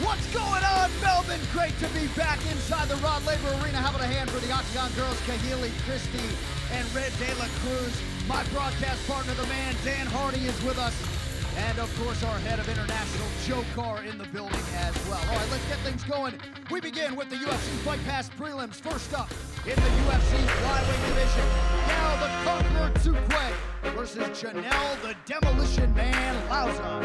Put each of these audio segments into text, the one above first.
What's going on, Melbourne? Great to be back inside the Rod Laver Arena. How about a hand for the Octagon girls, Kahili Christie and Red De La Cruz. My broadcast partner, the man, Dan Hardy, is with us. And, of course, our head of international, Joe Carr, in the building as well. All right, let's get things going. We begin with the UFC Fight Pass prelims. First up, in the UFC flyweight division, Gal the Conqueror Tsukwe versus Janelle the Demolition Man Lauza.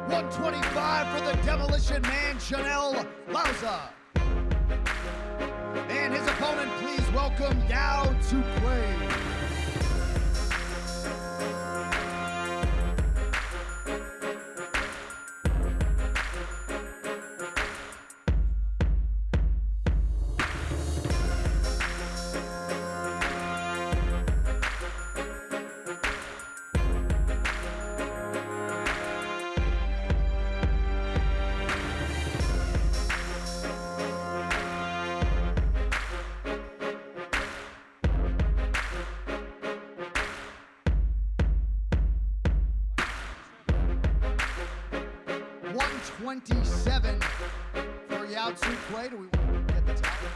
125 for the Demolition Man, Janelle Lauza. And his opponent, please welcome Yao Tsukwe. $127 for Yao Tsukwe. Do we want to get the towel?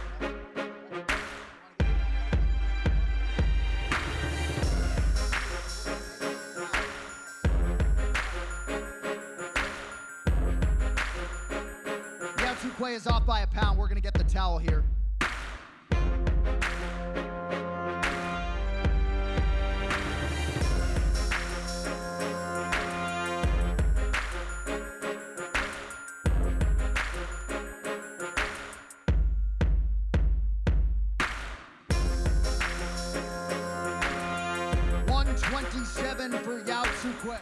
Yao Tsukwe is off by a pound. We're going to get the towel here. $127 for Yao Tsukwe.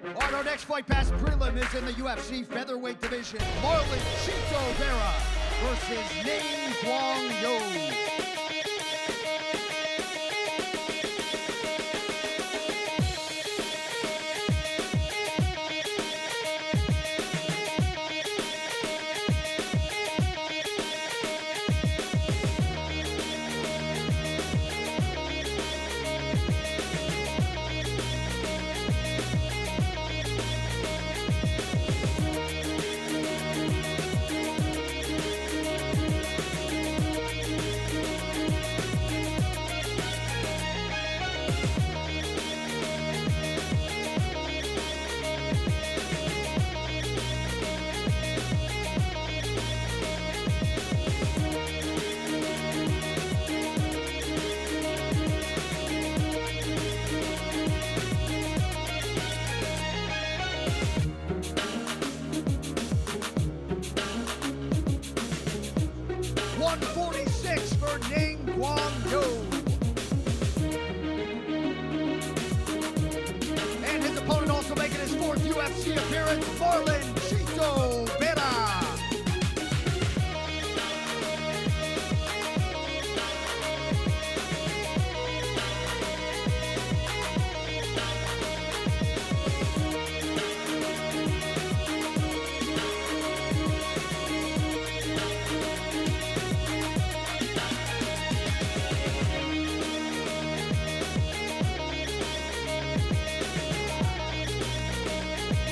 All right, our next Fight Pass prelim is in the UFC featherweight division. Marlon Chito Vera versus Ning Guang Yo. $146 for Ning Guang Yo. And his opponent also making his fourth UFC appearance, Marlon Chito Vera.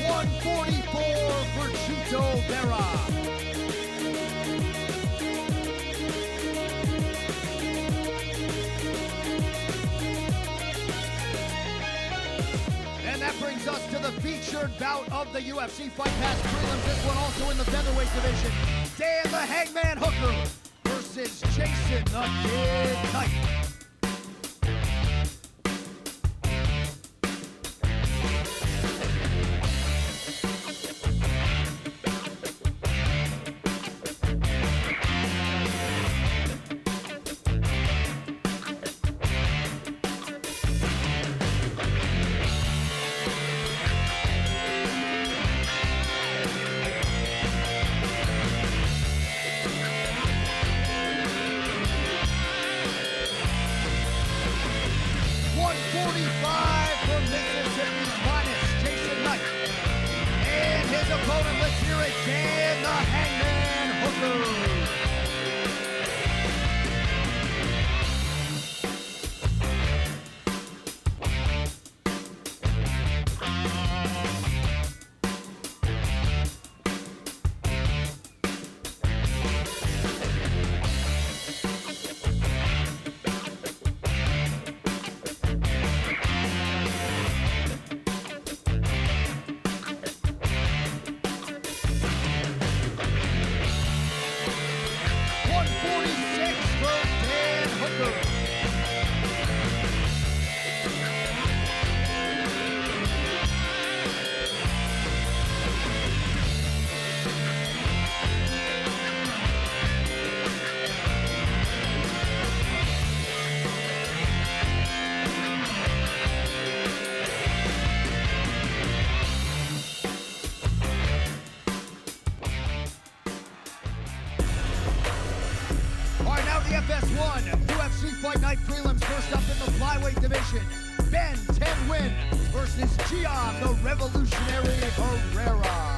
$144 for Chito Vera. And that brings us to the featured bout of the UFC Fight Pass prelims. This one also in the featherweight division. Dan the Hangman Hooker versus Jason the Kid Knight. Opponent, let's hear it, Dan the Hangman Hooker. 1, UFC Fight Night prelims. First up in the flyweight division, Ben 10 Win versus Gian the Revolutionary Herrera.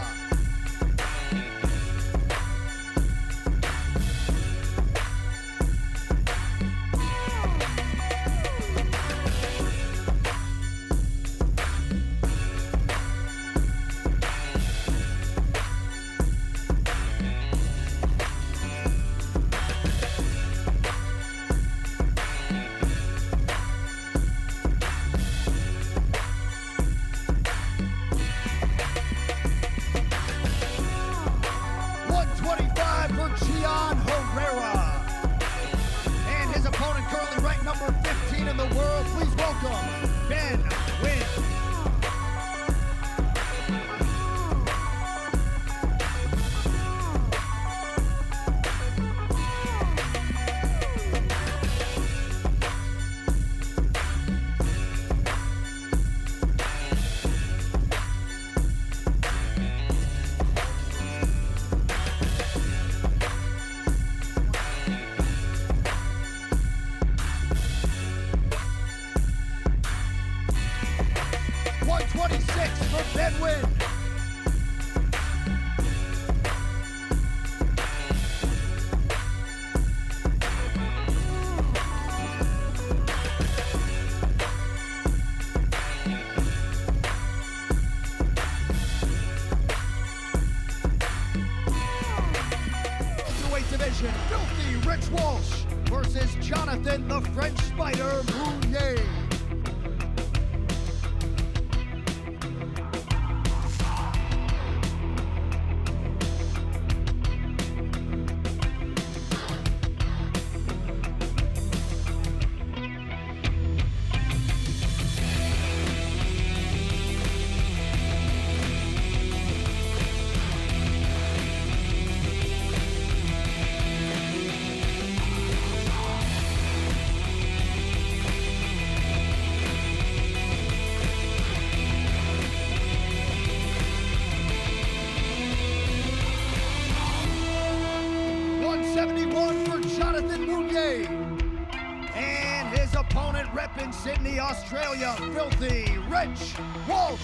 For Ben Win. Welterweight division, Filthy Rich Walsh versus Jonathan the French Spider Mounier. And his opponent repping Sydney, Australia, Filthy Rich Walsh.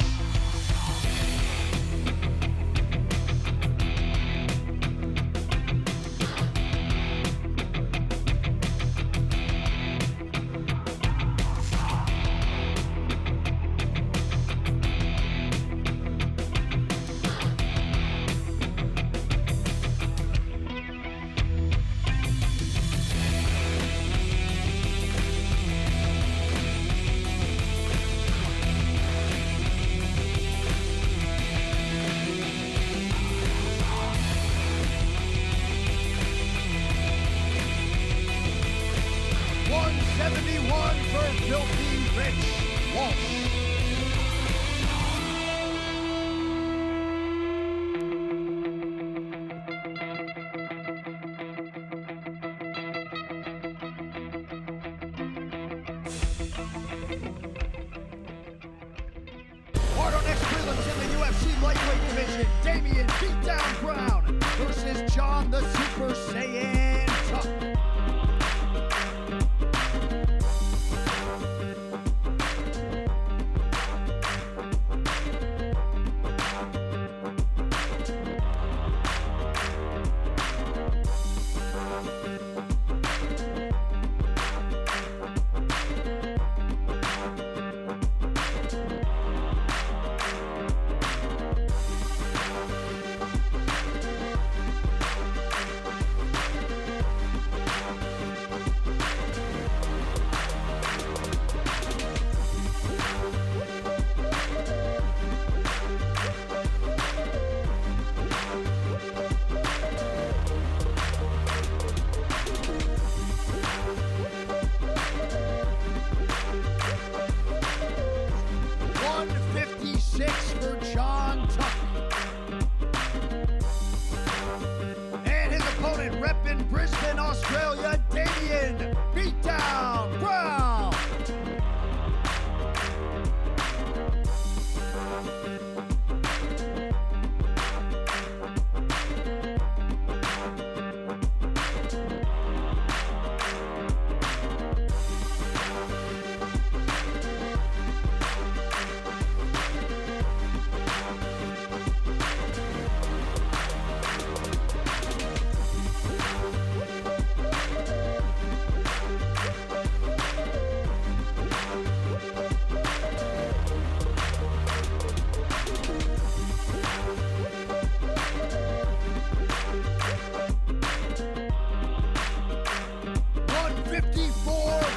181 for Filthy Rich Walsh. Our next prelims in the UFC lightweight division, Damian Beatdown Brown versus John the Super Saiyan Tuck. For John Tuck. And his opponent, repping Brisbane, Australia, Damian Beatdown Brown.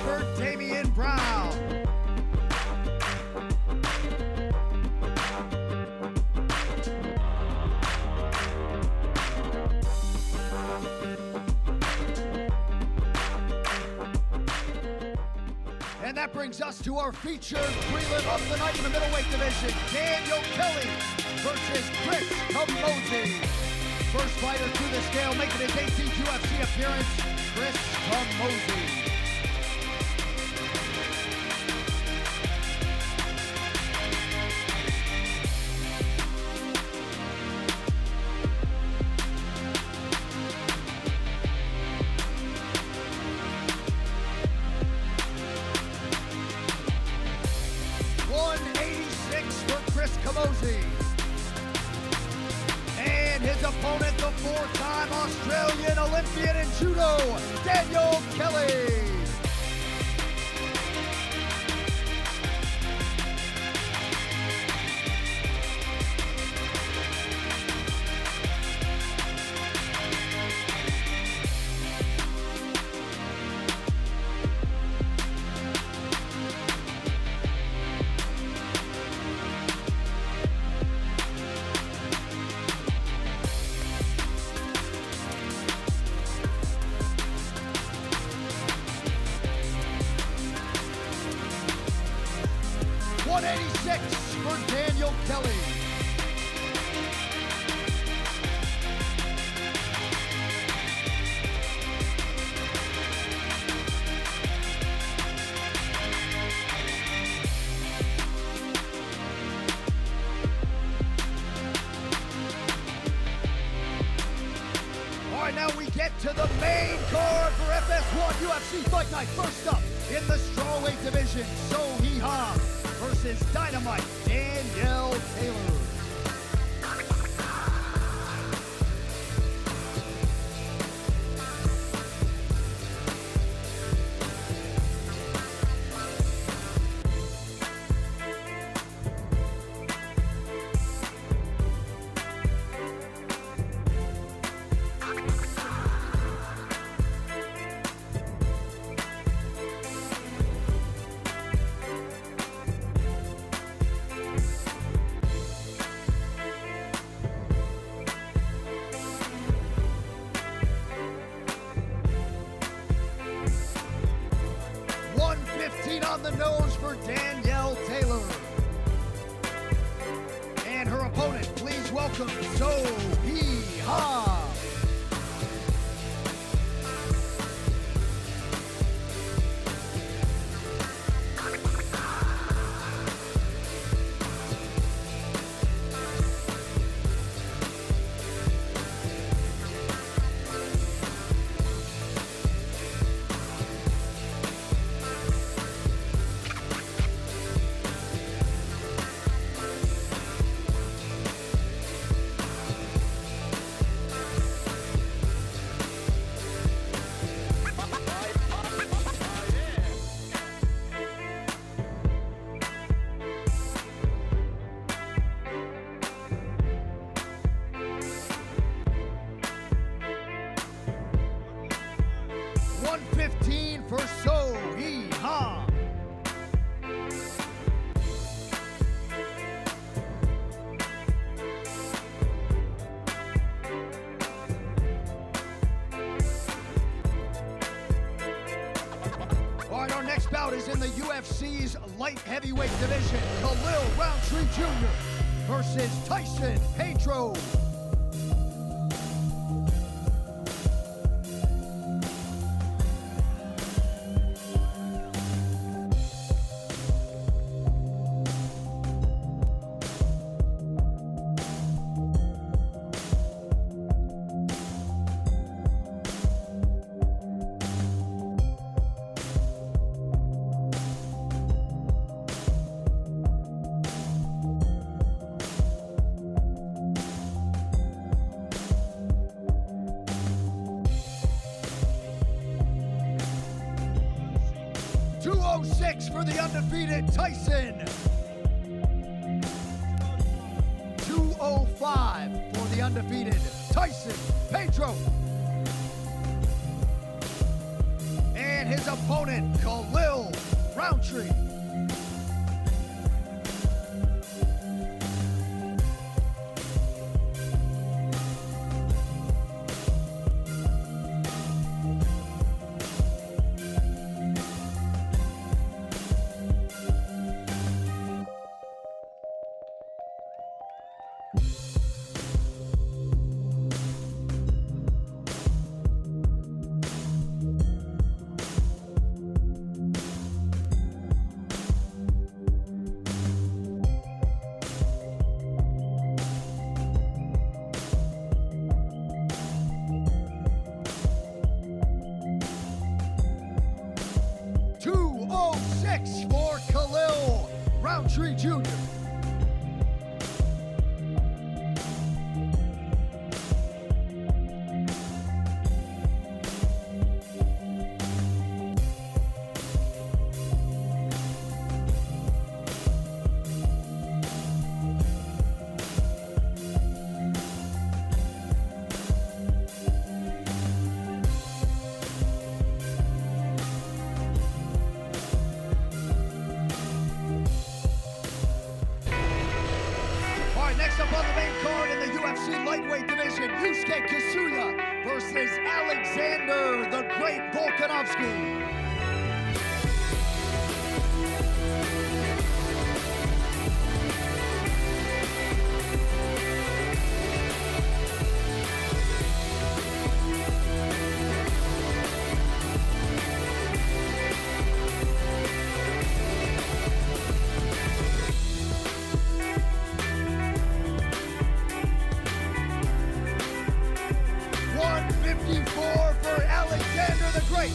For Damian Brown. And that brings us to our featured prelim of the night in the middleweight division, Daniel Kelly versus Chris Camozzi. First fighter to the scale, making his 18th UFC appearance, Chris Camozzi. For Chris Camozzi. And his opponent, the four-time Australian Olympian in judo, Daniel Kelly. $186 for Daniel Kelly. All right, now we get to the main card for FS1 UFC Fight Night. First up, in the strawweight division, Sohee Ha versus Dynamite Danielle Taylor. on the nose for Danielle Taylor. And her opponent, please welcome So-Hee Ha. $115 for So-Hee Ha. All right, our next bout is in the UFC's light heavyweight division. Khalil Roundtree Jr. versus Tyson Pedro. $206 for the undefeated Tyson. $205 for the undefeated Tyson Pedro. And his opponent, Khalil Roundtree. $206 for Khalil Roundtree Jr. Next up on the main card in the UFC lightweight division, Yusuke Kasuya versus Alexander the Great Volkanovski. $154 for Alexander the Great.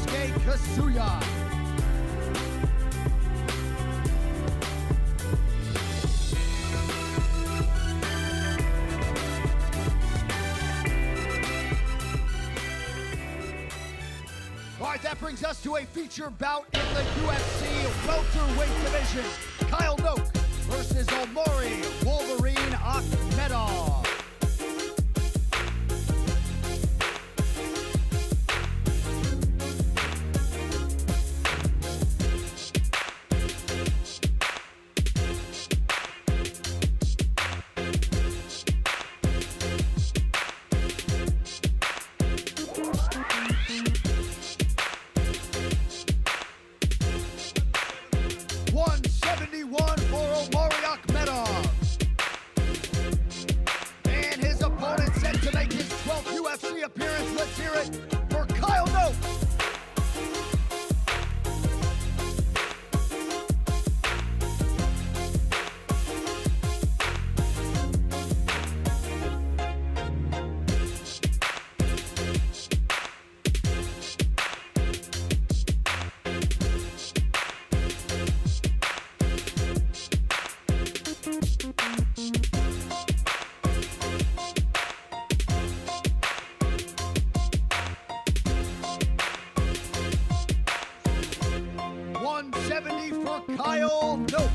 Yosuke Kasuya. All right, that brings us to a feature bout in the UFC welterweight division. Kyle Noke versus Omari Wolverine Akhmedov. Appearance. Let's hear it for Kyle Noke. Kyle Noke.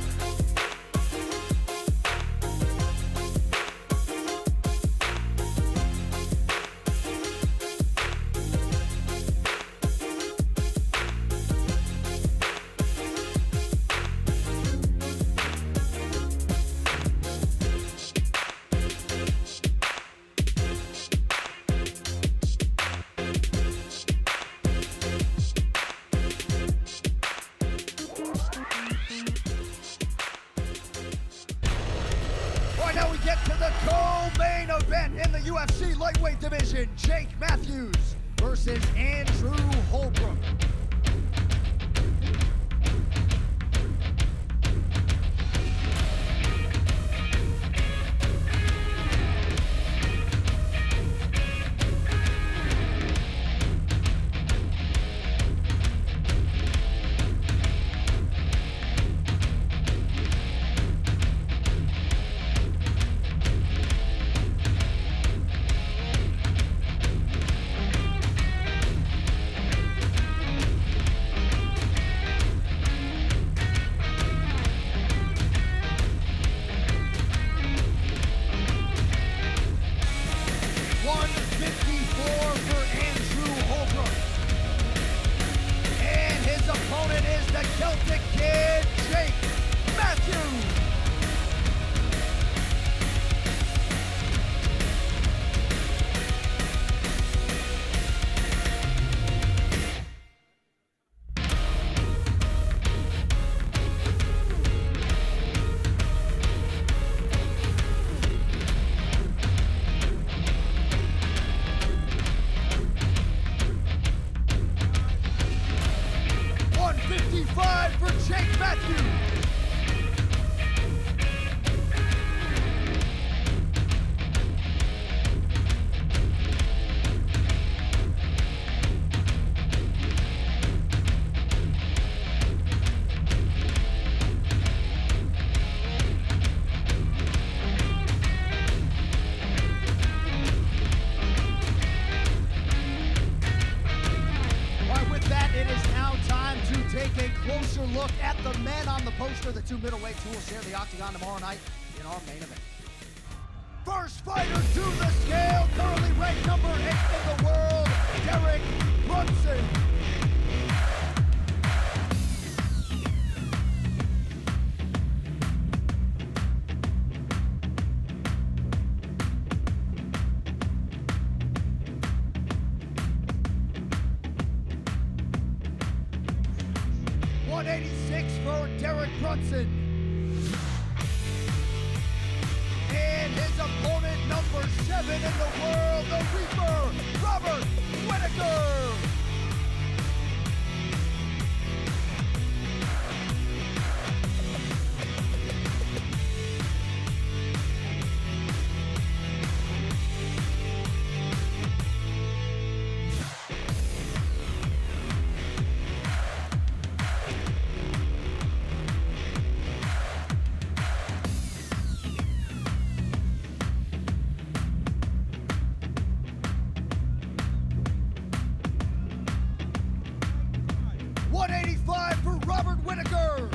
Now we get to the co-main event in the UFC lightweight division. Jake Matthews versus Andrew Holbrook. For Jake Matthews. Take a closer look at the men on the poster, the two middleweights who will share the octagon tomorrow night in our main event. First fighter to the scale, currently ranked number 8 in the world, Derek Brunson. For Derek Brunson. And his opponent, number 7 in the world, the Reaper, Robert Whittaker. 185 for Robert Whittaker.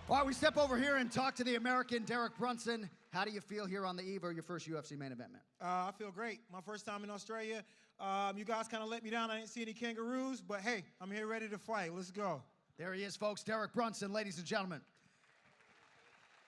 All right, we step over here and talk to the American Derek Brunson. How do you feel here on the eve of your first UFC main event, man? I feel great. My first time in Australia. You guys kind of let me down. I didn't see any kangaroos, but hey, I'm here ready to fight. Let's go. There he is, folks. Derek Brunson, ladies and gentlemen.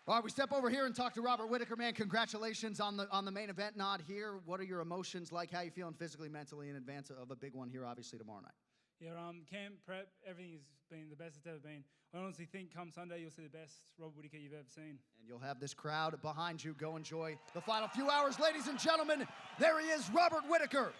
All right, we step over here and talk to Robert Whittaker, man. Congratulations on the main event nod here. What are your emotions like? How are you feeling physically, mentally in advance of a big one here, obviously, tomorrow night? Yeah, camp, prep, everything has been the best it's ever been. I honestly think come Sunday you'll see the best Robert Whittaker you've ever seen. And you'll have this crowd behind you. Go enjoy the final few hours. Ladies and gentlemen, there he is, Robert Whittaker.